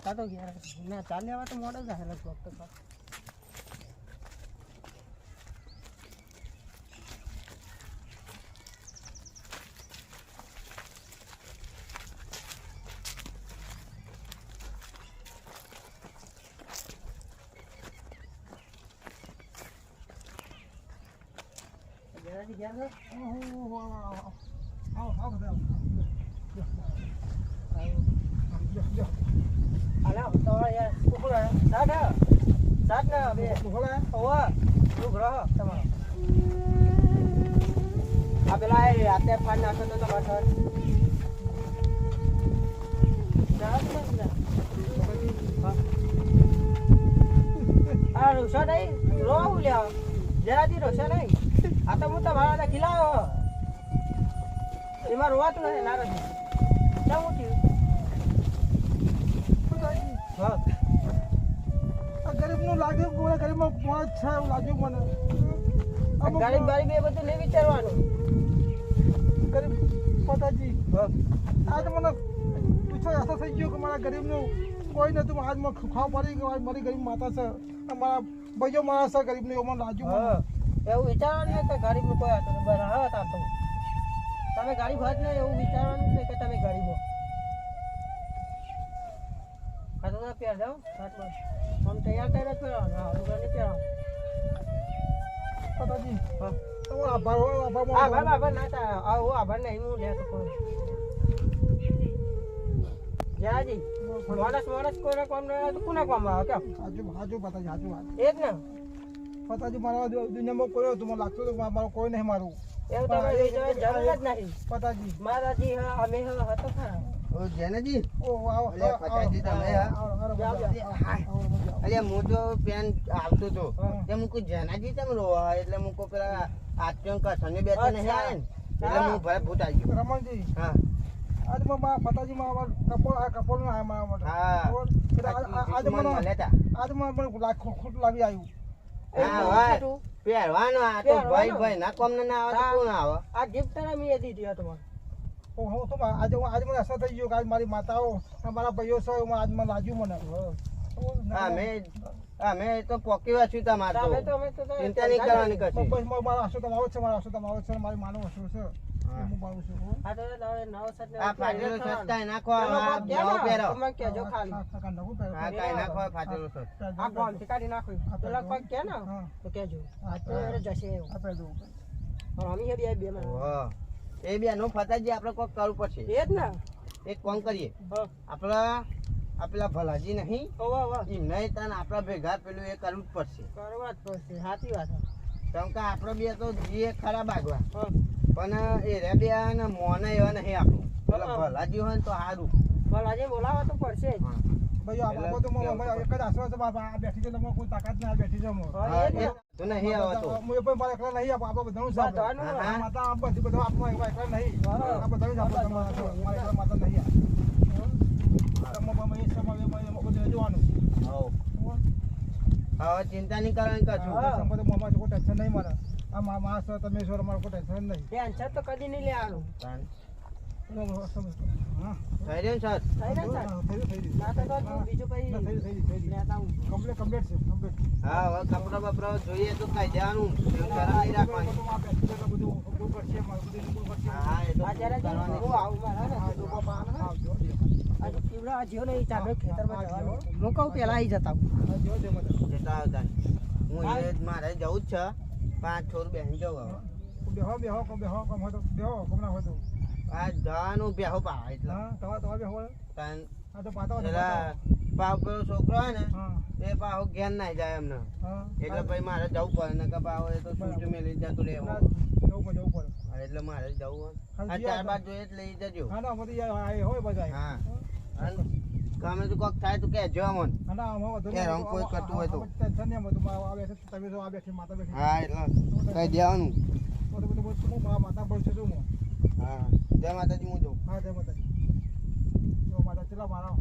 હતા તો ગયા ના ચાલ લેવા તો મોડો જાય લગભગ તો ગયા Alah, tahu ya, pukul sana, sana be, pukul oh, lu berapa sama? Abelah ya, ate pan aku tu macam. Ah, rusak dah, roh lihat, jadi rusak dah. Atau muta mana ada kilau? Lima ruat tu nak naras. Tahu tu? ગરીબ નું લાગ્યું કોઈ ગરીબ માં પાંચ છ લાગ્યું મને ગરીબ ગરીબ એ બધું નહીં વિચારવાનું ગરીબ પતાજી આજ મને પૂછો એસો થઈ ગયો કે મારા ગરીબ નું કોઈ નતું આજ મને ખાવ પડી કે મારી ગરીબ માતા છે મારા ભાઈઓ મારા છે ગરીબ ને એવું મને લાગ્યું એવું વિચારવાનું નહીં કે ગરીબ નું કોઈ હતું બરાબર હતા તો તમે ગરીબ હોત ને એવું વિચારવાનું છે કે તમે ગરીબ હો ખાતો પ્યાર જાઓ સાતમાં हम तैयार कर रहे थे ना रुका नहीं क्या પતાજી તો આભાર ના તા આવો આભાર નહીં હું લે તો કોઈ જાજી માણસ કોને કોમ ન તો કોને કોમ આવે કે હાજુ પતાજી હાજુ વાત એક ને પતાજી મારા દુનિયામાં કોઈ તો મને લાગતું તો મારો કોઈ નહીં મારું એવું તો જરૂર જ નહીં પતાજી મારાજી હા અમે હતો ખરા ઓ જેનાજી ઓ આવો લે પતાજી તમે અરે હું તો પેન આવતો તો તે મુકો જેનાજી તમે રોવા એટલે મુકો પેલા આત્યંક કસને બેઠા નહીં આવે ને એટલે હું ભરે ભૂત આવી ગયો રમણજી હા આજ માં પતાજી માં કપોળ ના મારા માટે હા આજ મને લેતા આજ મને લાખ ખોટ લાવી આવ્યું હા હા પહેરવાનો આ તો ભાઈ ભાઈ ના કોમ ના આવે તો કોણ આવે આ ગિફ્ટ તારા મી દીધી હતો મને હું તો આજે મને અસર થઈ ગયો કે આજ મારી માતાઓ મારા ભાઈઓ છે આજ મને લાગ્યું મને અમે તો પોકી વાંચ્યું તમારે ચિંતા નહીં કરવાની કશી બસ મારા આશો તમે આવો છે મારા આશો તમે આવો છે મારી માનો આશો છે હું પાડું છું આ તો નવો સટ આ ફાટેલો શર્ટ કાઈ નાખો આ નવો પહેરો તમે કેજો ખાલી આ કાઈ નાખો ફાટેલો શર્ટ આ કોણ કાઢી નાખો પેલા કોઈ કે ને તો કેજો આ તો જશે આપે દો અમે હે બે માં ઓહ એ બે નો ફતાજી આપણે કોક કરવું પડશે એ જ ને એક કામ કરીએ આપણા ભલાજી નહીં એમ નહીં તને આપણા ભેગા પેલું એ કરવું જ પડશે કરવા જ પડશે સાચી વાત કેમ કે આપણે બે તો જીએ ખરાબ આગવા પણ એ રે બે ને મોને એવા નહીં આપણું પેલા ભલાજી હોય ને તો સારું ભલાજી બોલાવા તો પડશે જ ભાઈ આ તો એક જ આશરો છે બાપા બેઠી છે તમે કોઈ તાકાત ના બેઠી છે તો નહીં આવતો હું એ પણ મારા એકલા નહીં આપણે બધાનું સાથ માતા આપ બધી બધા આપમાં એકલા નહીં આ બધાનું જ આપણે મારા એકલા માતા નહીં તમે એ સમય બધું જોવાનું હવે ચિંતા નહીં કરવાની કશું બધું મામા કોઈ ટેન્શન નહીં મારે આ માણસ તમે છો મારે કોઈ ટેન્શન નહીં ટેન્શન તો કદી નહીં લેવાનું થઈ રહ્યું સર ના તો બીજું કઈ કમ્પ્લીટ છે હા હવે કપડા બપડા જોઈએ તો કઈ દેવાનું ગરમ નહીં રાખવાનું હા એ તો કરવાની આવું મારા આજે પીવડા જીઓ નહીં ચાલે ખેતરમાં જવાનું હું કહું પેલા આવી જતા જતા આવતા હું એ મારે જવું જ છે 5 છોર બેસી જવું હવે બેહો કમ હતો બેહો કમ ના હતો આ જવાનું બેહો પા એટલે તમારે બેહો તન આ તો પાતો પેલા પાવ પેલો છોકરો હોય ને એ પાવ જ્ઞાન ના જાય એમને એટલે ભાઈ મારે જવું પડે ને કે પાવ એ તો સૂટ મેલી જતું રહેવું જવું પડે એટલે મારે જવું આ 4 બાર જોઈએ એટલે લઈ જજો હા ના મત હોય બધા હા ગમે તો કોક થાય તો કહેજો અમન ના આમાં વધુ કે રંગ કોઈ કરતું હોય તો ટેન્શન નહીં બધું આવે છે તમે જો આ બેઠી માતા બેઠી હા એટલે કઈ દેવાનું બધું માતા પડશે શું હા જય માતાજી હું જઉં હા જય માતાજી જો માતા ચલા મારા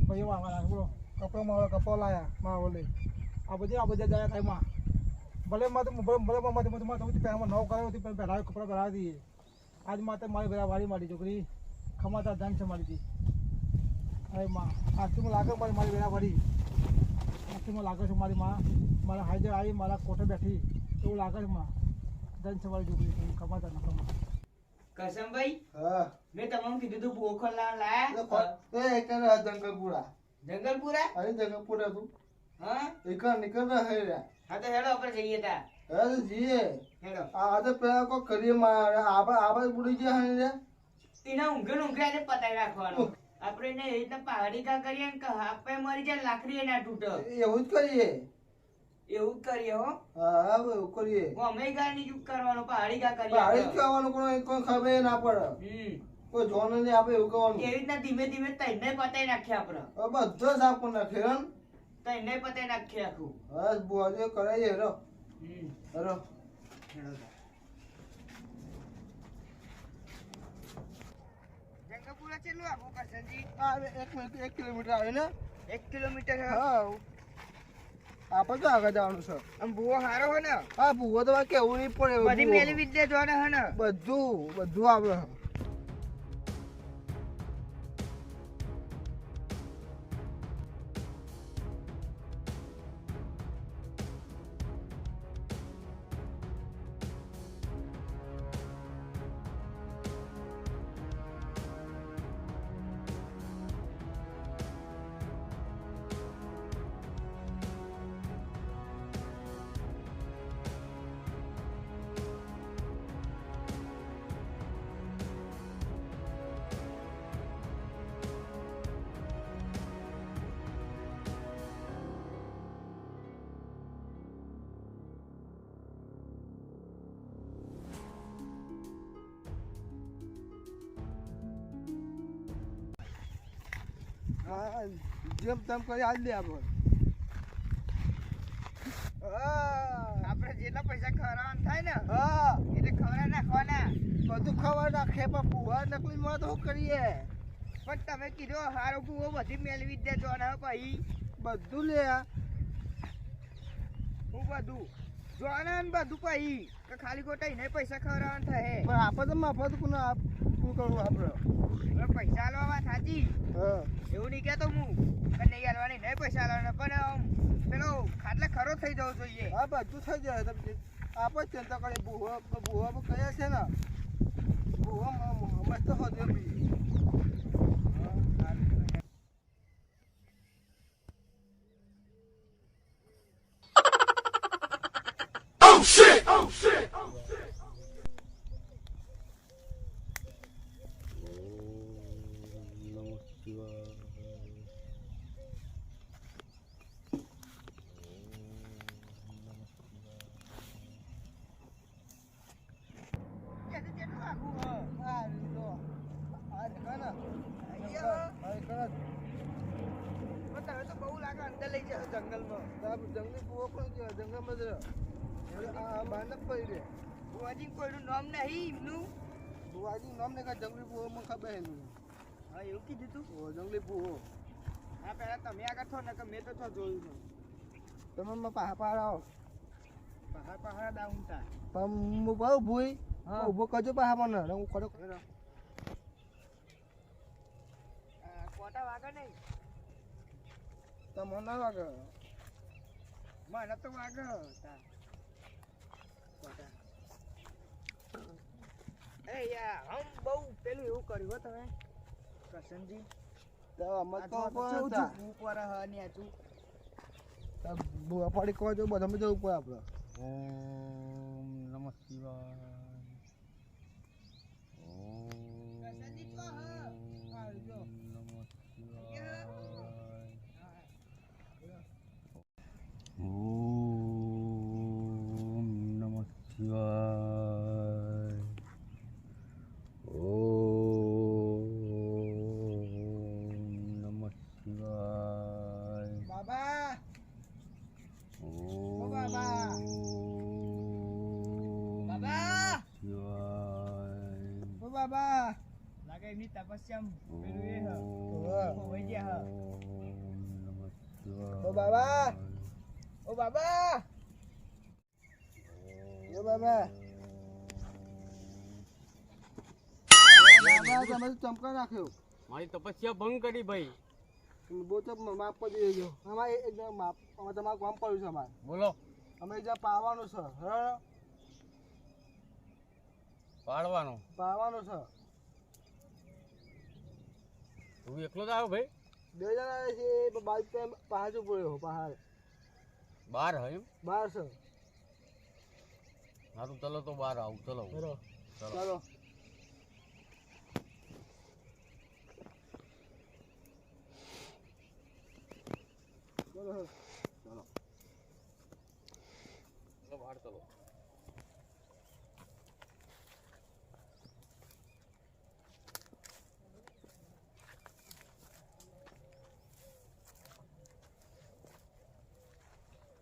ભાઈઓ મારા બોલો કપડો લાયા મારા બોલે આ બધા જાય થાય માં ભલે માં તમે પહેલાં નવ કરાવી હતી પણ પહેલાં કપડાં પહેરાવી દઈએ આજ માતા મારી ઘરે વાળી મારી છોકરી ખમાતા જાન છે મારી હતી અરે માં આરતીમાં લાગે મારી વેળા વળી આરતીમાં લાગે છે મારી માં મારા હાઈજર આવી મારા કોઠે બેઠી એવું લાગે છે માં જન સવારી જોગી ખબર ના ખબર કરશનભાઈ હા મેં તમને કીધું તું બોખર લાયા એ એક જંગલપુરા જંગલપુરા અરે જંગલપુરા તું હા એક નીકળ હે રે હા તો હેડો આપણે જઈએ તા અરે જીએ હેડો આ તો પેલા કોઈ કરીએ માં આબા બુડી ગયા હે રે તેના ઊંઘે આજે પતાઈ રાખવાનું આપણે એને એ રીતના પહાડી કા કરીએ ને કે આપે મરી જાય લાકડી એના તૂટે એવું જ કરીએ એવું જ કરીએ હો હા એવું કરીએ અમે ગાની યુગ કરવાનો પહાડી કા કરીએ પહાડી જ કહેવાનું કોઈ ખબર ના પડે કોઈ જોન નહીં આપે એવું કહેવાનું એવી રીતના ધીમે ધીમે તઈને પતાઈ નાખીએ આપણે બધો સાફ કરી નાખે રન તઈને પતાઈ નાખીએ આખું બસ બોજો કરાઈએ હેરો હેરો જંગલપુરા કેટલું આગું કરશનજી આ 1 કિલોમીટર આવે ને 1 કિલોમીટર હા આપણે તો આગળ જવાનું છે આમ ભૂવો હારો હે ને હા ભૂવો તો કેવું નહીં પડે બધી મેલી વિદ્યા જોને હે ને બધું આવે હા જેમ તેમ કરી આજ દે આપણે આપણે જેટલા પૈસા ખવડાવવાના થાય ને હા એટલે ખવડાવી નાખવાના બધું ખબર નાખે પણ ભૂવા નકલી માં તો શું કરીએ પણ તમે કીધું હારો ભૂવો બધી મેલી વિદ્યા જોને પછી બધું લે હું બધું જોને ને બધું પછી કે ખાલી ખોટા એને પૈસા ખવડાવવાના થાય પણ આપણે તો મફત કોને શું કરવું આપણે હવે પૈસા આલવા વાત સાચી હા એવું નહીં કહેતો હું કે નહીં આલવાની નહીં પૈસા આલવાના પણ આમ પેલો ખાટલે ખરો થઈ જવો જોઈએ હા બધું થઈ જાય તમે આપણે ચિંતા કરીએ ભૂવા કયા છે ને ભૂવા મસ્ત હોજો બી તમે તો બહુ લાગે અંદર લઈ જશો જંગલમાં જંગલી ભૂવો પણ જંગલમાં બહાર નથી પડી રે ભુવાજી કોઈનું નામ નહીં એમનું ભૂવાજી નામ ને જંગલી ભૂવોમાં ખબર એનું હા એવું કીધું તું જંગલી ભૂવો હા પેલા તમે આગળ છો ને કે મેં તો છો જોયું છે તમે પહાડ આવો પહાડ ડાઉન તા પણ હું બહુ ભૂઈ હા ઉભો કરજો પહાડ મને હું કરો કોટા વાગે નહીં તમને ના લાગે મને તો વાગે કોટા એ યાર હમ બહુ પેલું એવું કર્યું હો તમે કરશનજી તો અમે તો ઉપર હ ને આચું ભૂવા પડી કહો જો બધા જવું પડે આપણે ઓમ નમઃ શિવાય કરશનજી તો હ નમઃ શિવાય ઓમ નમઃ શિવાય ઓમ નમઃ શિવાય બાબા ઓ બાબા બાબા ઓ બાબા લાગે એમની તપસ્યા પેલું એ હ ઓહ. હોઈ ગયા હ ઓ બાબા ઓ બાબા ઓ બાબા બાબા તમે તો ચમકા નાખ્યો મારી તપસ્યા ભંગ કરી ભાઈ બહુ તો માપ પર દેજો અમારે એકદમ માપ અમારે તમારું કામ પડ્યું છે અમારે બોલો અમે જ્યાં પાવાનું છે હા પાડવાનું પાવાનું છે તું એકલો જ આવ્યો ભાઈ 2 જણા આવે છે બાઈક પર પહાડ ઉપર પહાડ બહાર હે એમ? બહાર છે હા તો ચલો તો બહાર આવું ચલો ચલો ચલો ચાલો ચલો ચલો બહાર ચલો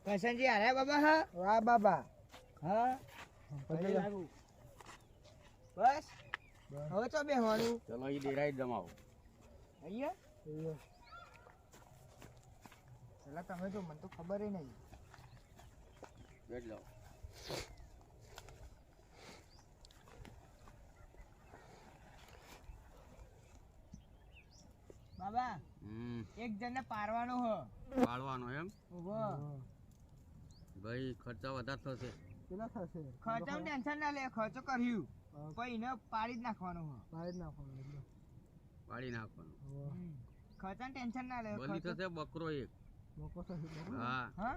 કરશનજી આયા બાબા હા વાહ બાબા હા પછી લાગુ બસ હવે તો બેહવાનું ચલો એ ડેરાઈ જમાવો અહીંયા પેલા તમે તો મને તો ખબર નહીં બેઠ જાઓ બાબા એક જણને પારવાનો હો પાડવાનો એમ ઉભો ભાઈ ખર્ચા વધારે થશે કેટલા થશે ખર્ચાનું ટેન્શન ના લે ખર્ચો કર્યું પછી એને પાડી જ નાખવાનો હો બહાર નાખવાનું એટલે પાડી નાખવાનું ખર્ચાનું ટેન્શન ના લે બલી થશે બકરો એક મોકો થશે હા હા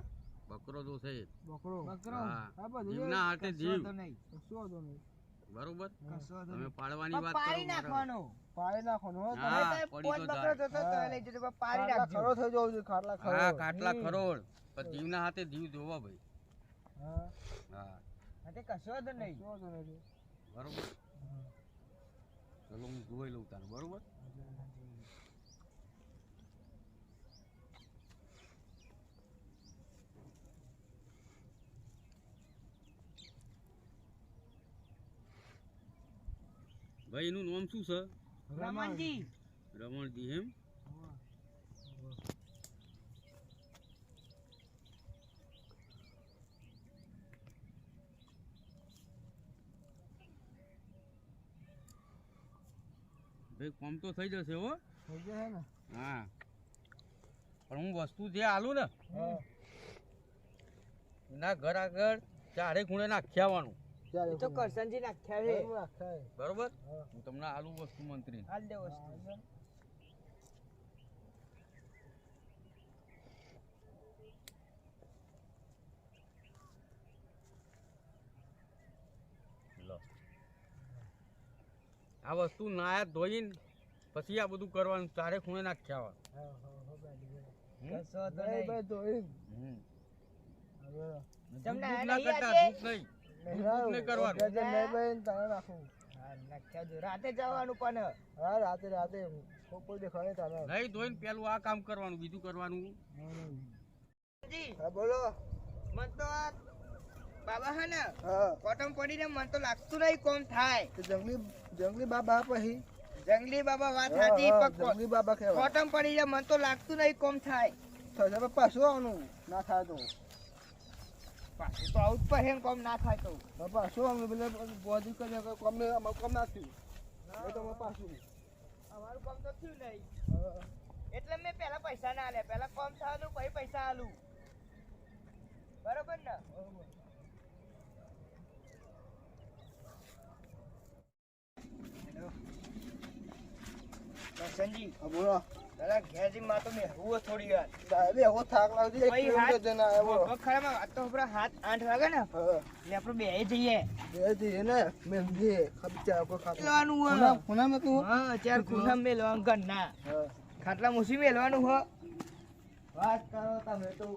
બકરો જોશે એક બકરો બકરો હા હા બધું જીવના હાથે કશો જીવ વાંધો નહીં શું વાંધો નહીં બરોબર કશો વાંધો તમે નહીં. પાડવાની વાત પાડી કરો મારે. નાખવાનો પાડી નાખવાનું હો હા, તમે પડી પોત તો બકરો જાય. જોતો તો લઈ જજો પણ પાડી ખાટલા નાખજો ખરો થઈ જવું જોઈએ ખાટલા ખરો હા ખાટલા ખરોડ પણ જીવના હાથે જીવ જોવો ભાઈ હા હા હા તે કશો વાંધો નહીં શું વાંધો નહીં બરોબર ચલો હું જોઈ લઉં તારે બરોબર ભાઈ એનું નામ શું છે રમણજી રમણજી એમ ભાઈ કોમ તો થઈ જશે હો થઈ જાય ને હા પણ હું વસ્તુ જે આલું ને હા એના ઘર આગળ ચારે ખૂણે નાખી આવવાનું ચાલે તો કરશનજી નાખ્યા છે રાખાય બરોબર હું તમને આલુ વસ્તુ મંત્રી હાલ દે વસ્તુ લો આ વસ્તુ નાયા ધોઈને પછી આ બધું કરવાનું ચારે ખૂણે નાખી આવવાનું હા હા હા ભાઈ કશો વાંધો ભાઈ નહીં ભાઈ તો એ હમ. હવે તમને ધૂપ આ ના નહીં કરતા આજે? ધૂપ નહીં ધૂપ નહીં કરવાનું ગજર નહીં ભાઈ તારે નાખું હા નાખ્યા જો રાતે જવાનું પણ હા રાતે રાતે કોઈ દેખાય નહીં તારે નહીં ધોઈને પેલું આ કામ કરવાનું બીજું કરવાનું જી હા બોલો મન તો આ બાબા હે ને હા કોટમ પડીને મન તો લાગતું નહીં કોમ થાય તો જંગલી બાબા પછી જંગલી બાબા વાત હા, સાચી હા, પણ જંગલી બાબા કહેવાય કોટમ પડી જાય મન તો લાગતું નહીં કોમ થાય થશે પણ પાછું આવવાનું ના થાય તો પાછું તો આવું જ પડે ને કોમ ના થાય તો પણ પાછું આવવાનું પેલે બોધી કરે કોમ ને અમારું કોમ ના થયું એ તો અમારે પાછું અમારું કોમ તો થયું નહીં હા. એટલે મેં પહેલા પૈસા ના આલ્યા પહેલા કોમ થવાનું પછી પૈસા આલું બરોબર ને કરશનજી હા બોલો પેલા ઘેરજી માં તો મેં હુવો થોડી વાર દાદા એવો થાક લાગજો એક ભાઈ, કિલોમીટર હાથ- જઈને આવ્યો ખરામાં વાત તો આપણા હાથ 8 વાગે ને હા એટલે આપણે બે જઈએ બે જઈએ ને મહેંદી ખબચા કોઈ ખાતું મેલવાનું હો ખૂણા મેં તું હા ચાર ખૂણા મેલવાનું ઘરના હા ખાટલા મૂસી મેલવાનું હો વાત કરો તમે તો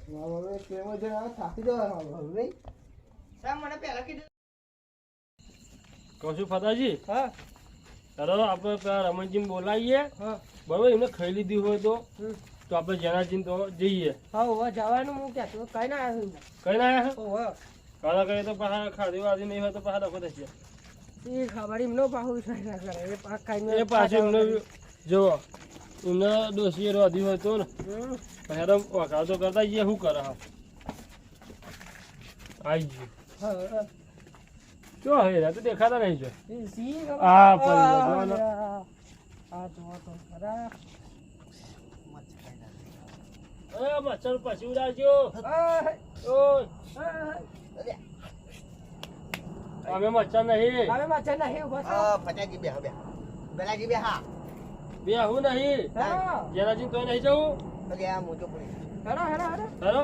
હવે કેવો જણ આવે થાકી જવાનો હવે સા મને પહેલા કીધું કહું છું ફતાજી હા ચાલો આપણે પેલા રમણજીને બોલાવીએ હા બરોબર એમને ખાઈ લીધી હોય તો આપણે જેનાજીને તો જઈએ હા હોવા જવાનું હું ક્યાં તો કઈ ના આવ્યું કઈ ના આવ્યા હોવા કાલા કરીએ તો પાછા ખાધી વાધી નહીં હોય તો પાછા લખો થશે એ ખબર એમનો પાહુ ના કરે એ પાક ખાઈને એ પાછું એમને જુઓ એમને ડોસીએ રોધી હોય તો ને પછી તો વખાણ તો કરતા જઈએ શું કરે હા આવી ગયું હા ચો હે તો દેખાતા નહીં છે એ સિંહ આ પડી ગયો, જો ને. આ જો તો ખરા એ મચ્છર પછી ઉડાડજો આ ઓય અમે મચ્છર નહીં હવે મચ્છર નહીં ઉભો છો ફટાજી બે હવે બેલાજી બે હા બે હું નહીં હા જેનાજી તો નહીં જવું અરે આ મોટો પડી હેડો હેડો હેડો હેલો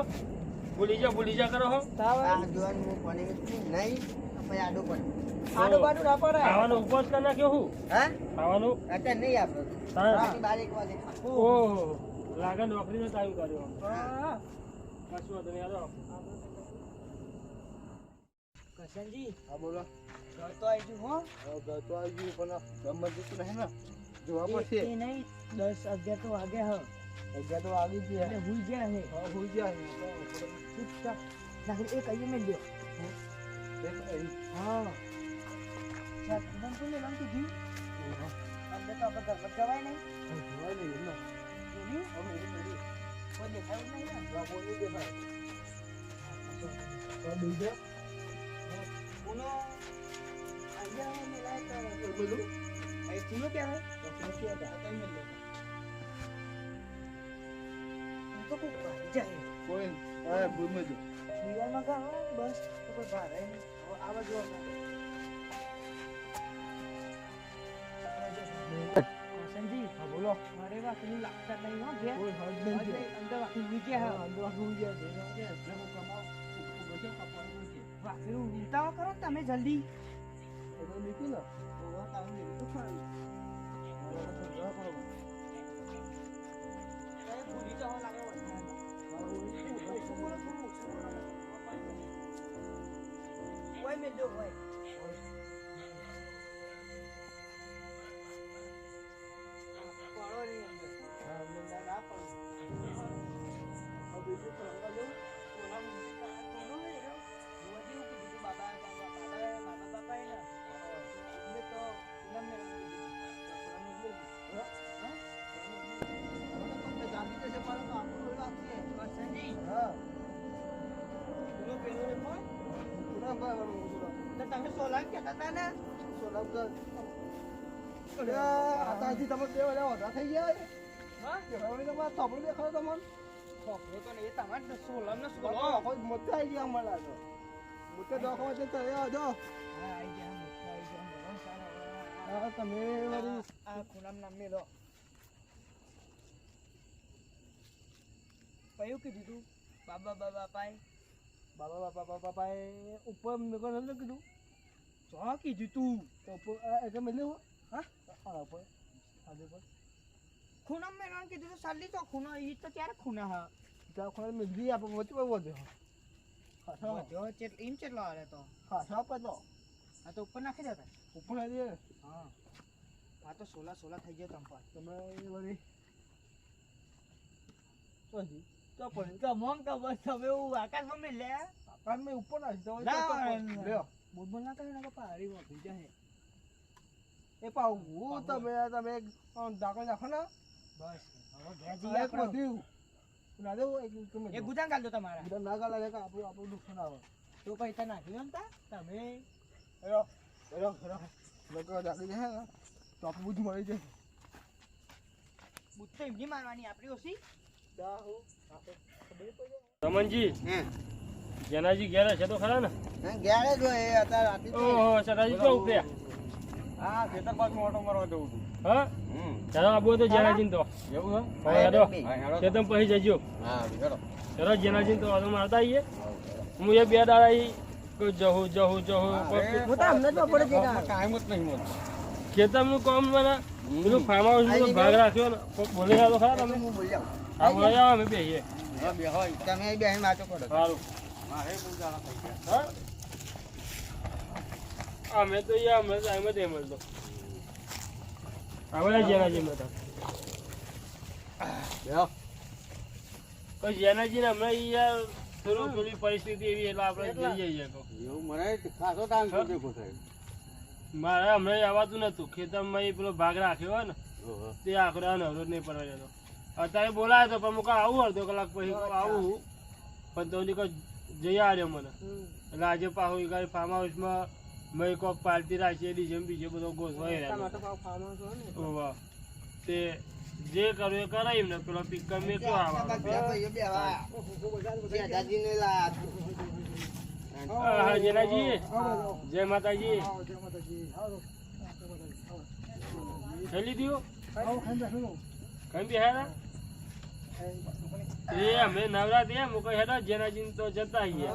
ભૂલી જા કરો હો તાવ આ જોન હું પાણી નહીં પછી આડો પડે આડો બાડો ના પડે ખાવાનો ઉપવાસ કરી નાખ્યો હું હા ખાવાનું અત્યારે નહીં આપણો હા. બાર એક વાગે ઓહો લાગે નોકરીનો ટાઈમ કર્યો હા કશું વાંધો નહીં હાલો કરશનજી હા બોલો ઘર તો આવી ગયું હો ઘર તો આવી ગયું પણ ગમત જતું નહીં ને જોવા પડશે એ નહીં 10 11 તો વાગે હ અગિયાર તો આવી ગઈ એટલે હુઈ ગયા હે હા હોઈ જાય ચૂપચાપ નાખી એક અહીંયા મેલ દો હા ચાલ તમને કોને નામ કીધું અમને તો આપણે ઘરમાં જવાય નહીં એની કોઈ દેખાયું જ નહીં ને કોનો અહીંયા મેલાય તો બોલું અહીં ચૂલો ક્યાં હે તો કોઈ ભાઈ જાય કોઈ હા ભૂલ જો દિવાલમાં કા બસ તો કોઈ ભારે નહીં હવે આ બાજુ સંજી હા બોલો મારે વાકની લાગતા નહીં હો ઘેર કોઈ હદ નહીં અંદર વાકી વીજે હા અંદર હોઈ જાય વાકીનું ઉલટાવા કરો તમે જલ્દી નીકળી ને ભૂલી જવા લાગે હોય મેં જો હોય પડો નહીં અંદર ના તમે સોલાન કહેતા હતા ને આતાજી તમે બે ઓર્ડર થઈ ગયા હા તમારે ચોપડું દેખાડો તમને ખોખરો તો નહીં તમારે સોલમ ને સોલો મોટા આવી ગયા મળે તો મોટે દોખવા છે તો જો હા આઈ ગયા મોટા આઈ ગયા બરાબર સારા હા તમે વળી આ ખૂણામ નામ મેલો કયું કીધું તું બાબા બાબા પાય બાપાએ ઉપર મેં કોઈ નથી કીધું ચો કીધું તું તો ઉપર એક મળ્યું હા હા ઉપર આજે પર ખૂણામ મેળવાનું કીધું તો સાલી તો ખૂણો ઈ તો ત્યારે ખૂણા હા ત્યાં ખોળે મિલવી આપણે વચ્ચે બહુ વધ્યો વધ્યો ઇમ ચેટલો આવે તો હા સાપ તો આ તો ઉપર નાખી દેતા ઉપર આવી હા આ તો સોલા સોલા થઈ ગયો તંપા તમે વળી પછી તો પણ તો મોમ તો બસ તમે એવું આકાશમાં મેં લે કાન મેં ઉપર નાખી દો લ્યો બોલ બોલ ના કરે ને પહાડી માં ભઈ જાય એ પાઉ તમે દાખલ નાખો ને બસ હવે ઘેર જઈએ એક આપણે વધ્યું ના દો એક તમે એ ગુજાન ગાલ દો તમારા ગુદામ ના ગાલા કે આપણું નુકસાન આવે તો પૈસા નાખ્યું એમ તા તમે હેરો લોકો દાખલ જાય ને તો આપણે બધું મળી જાય બુદ્ધ તો એમની મારવાની આપણી ઓછી રમણજી જેનાજી ઘેર છે તો ખરા ને ગયા જો એ અત્યારે રાતે ઓહો સરાજી તો ઉપર્યા હા ખેતર પાછું ઓટો મારવા જવું છું હા ચાલો આબુ તો જેનાજી તો એવું હા હેડો હા હેડો ખેતમ પછી જજો હા હેડો ચલો જેનાજી તો વાતો મારતા આવીએ હું એ બે દાડા જહું હું તો અમને તો પડે છે કાયમ જ નહીં મળતો ખેતરનું કામ મને પેલું ફાર્મ હાઉસ ભાગ રાખ્યો ને કોક બોલે તો ખરા તમે હું બોલી જાઉં હા બોલે જાઓ અમે બેસીએ હા બે હોય તમે બેહીને વાતો કરો સારું મારે બહુ જાડા થઈ ગયા હા અમે તો યાર અમે ટાઈમ જ એમ મળતો આપણે જેનાજી માં બેહો કોઈ જેનાજી ને હમણાં યાર થોડું પેલી પરિસ્થિતિ એવી એટલે આપણે જઈ જઈએ કહો એવું મને ખાસો ટાઈમ સુધી દેખો સાહેબ મારે હમણાં આવવાતું નતું ખેતરમાં એ પેલો ભાગ રાખ્યો હોય ને તે આખરે અવરોધ નહીં પડવા જતો અત્યારે બોલાયો તો પણ મુકા આવું અડધો કલાક પછી આવું પણ તો કોઈ જઈ આવ્યો મને એટલે આજે પાછું ફાર્મ હાઉસમાં મેં કોક પાર્ટી રાખીએ ડીજે બીજે બધો ગોઠવાય તમારે તો પાછું farm house હોય ને. ઓવા તે જે કરવું એ કરાયું ને પેલો પિકઅપ મેં ક્યાં આવવાનો પેલા ભાઈઓ બે આવા. દાદાજીને લા- હા જેનાજી જય માતાજી આવો જય માતાજી આવો ખાઈ લીધું આવો ખાઈ બેઠો કઈ બી હેરા એ અમે નવરાત્રી એમ કોઈ હેરા જેનાજી તો જતા આવીએ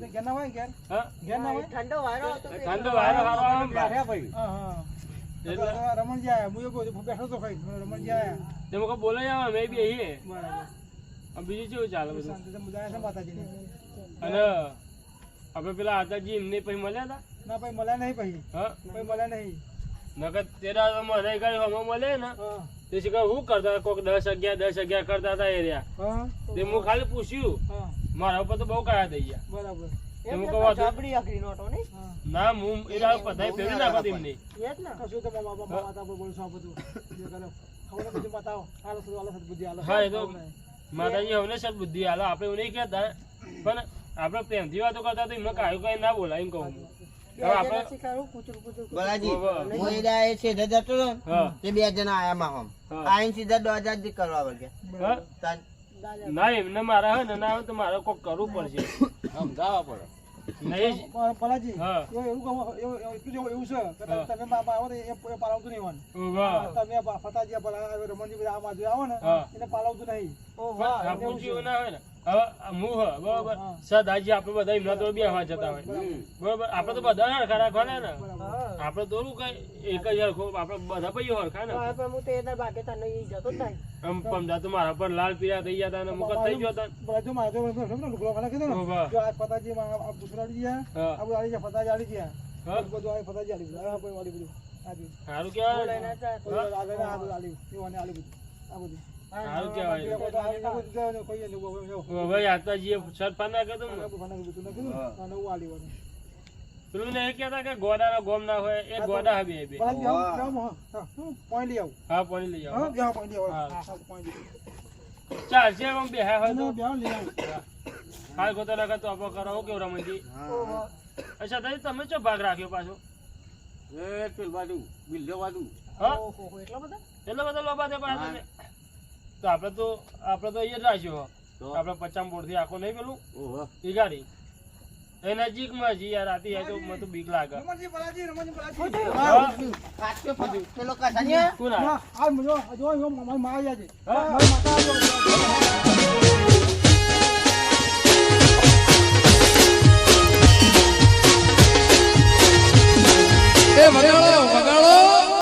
ઘેર ના હોય ઘેર હા ઘેર ના હોય ઠંડો વાયરો આવતો તો ઠંડો વાયરો હારો આવે ને બહાર. હા હા એટલે રમણ જાય હું એ કહું બેઠો તો ખાઈ રમણ જાય તે મુકો બોલાય આવે મેં બી આવીએ બરાબર આ બીજું કેવું ચાલે બધું શાંતિ તો મુદાય છે માતાજીને અને આપણે પેલા આતાજી એમને પછી મળ્યા હતા ના ભાઈ મળ્યા નહીં પછી હા ભાઈ મળ્યા નહીં નકર તેરા મને કઈ હમો મળે ને હા તે શીખર હું કરતા કોક 10-11 કરતા હતા એરિયા હા તે હું ખાલી પૂછ્યું હા મારા ઉપર તો બહુ કયા થઈ ગયા બરાબર તે એમ મુકો તો વાંધો ચાબડી આખરી નોટો નહીં હા ના હું એ દાડો પતાઈ ફેરવી નાખો તેમને એ જ ને કશું તો બાબા માતા પર બોલશો આ બધું જે કરો ખબર બધું બતાવો હાલો બધું હાલો બુદ્ધિ હાલો હા, એ તો માતાજી હવે સદ બુદ્ધિ હાલો આપણે એવું નહીં કહેતા પણ આપણે પ્રેમથી વાતો કરતા તો એમને કાયું કઈ ના બોલાય એમ કહું હું. હવે આપણે શીખાડું પૂછું બોલાજી બરાબર. હું એ દાડે સીધા જતો હતો ને, હા તે બે જણા આયા માહોમ હા. આઈને સીધા 2000 જ કરવા વળગ્યા. હા? તાન- ના એમને મારા હોય ને ના હોય તો મારે કોક કરવું પડશે નહીં પલાજી હા. એવું કહું એવું છે કે હા. તમે બાબા આવો ને એ પાલાવતું નહીં હોવાનું વાહ. તમે ફતાજી રમણજી બધા આ બાજુ આવો ને હા. એને પાલાવતું નહીં આ પૂછ્યું ના હોય ને હવે હું હ બરોબર હા. સદાજી આપણે બધા એમના તો બેહવા જતા હોય બરોબર આપણે તો બધા હરખા રાખવાના ને આપણે તો ઓલું કઈ એક જ હરખો આપણે બધા ભાઈઓ હરખા ને પણ હું તો એના બાકે તને ઈ જતો જ નહીં આમ પમદા તો મારા પર લાલ પીળા થઈ ગયા હતા અને મુકત થઈ ગયો હતા જો મારે તો લુગડો ખાના કીધું ને વાહ. જો આ ફતાજી આ પુત્ર આલી ગયા હા. આ બધું આલી ગયા ફતાજી આલી ગયા હા. બધું આ ફતાજી આલી બધું આ ભાઈ વાલી બધું આ બધું સારું કેવાય લઈને ને? જાય તો આ બધું આલી એવાને આલી બધું આ બધું સારું કેવાય કોઈ હવે આતાજીએ શર્ટ પાન નાખ્યો તો ને નવું આલી વાનું પેલું ને એ કહેતા કે ગોડાનો ગોમ ના હોય એ ગોડા હવે બે પોઈન્ટ લઈ આવું હા પાણી લઈ આવો હા પોઈન્ટ લઈ હા. આવું પોઈન્ટ ચાલશે આમ બેહ્યા હોય તો લઈ આવું હાલ ગોતો લગા તો આપો કરો હું કેવું રમણજી અચ્છા તારી તમે ચો ભાગ રાખ્યો પાછો હા ઓહો એટલા બધા એટલો બધો લોબા દે પાછા તમે તો આપણે તો અહીંયા જ રાખ્યો આપણે 50 બોર્ડ થી આખો નહીં પેલું એ ગાડી એ નજીકમાં જ યાર રાતી હોય તો મને તો બીક લાગે રમણજી બલાજી હા? પાછો પેલો કસાનિયા કોણ આ? આ મજો જો મારી માં આવ્યા છે હા? મારી માતા આવ્યો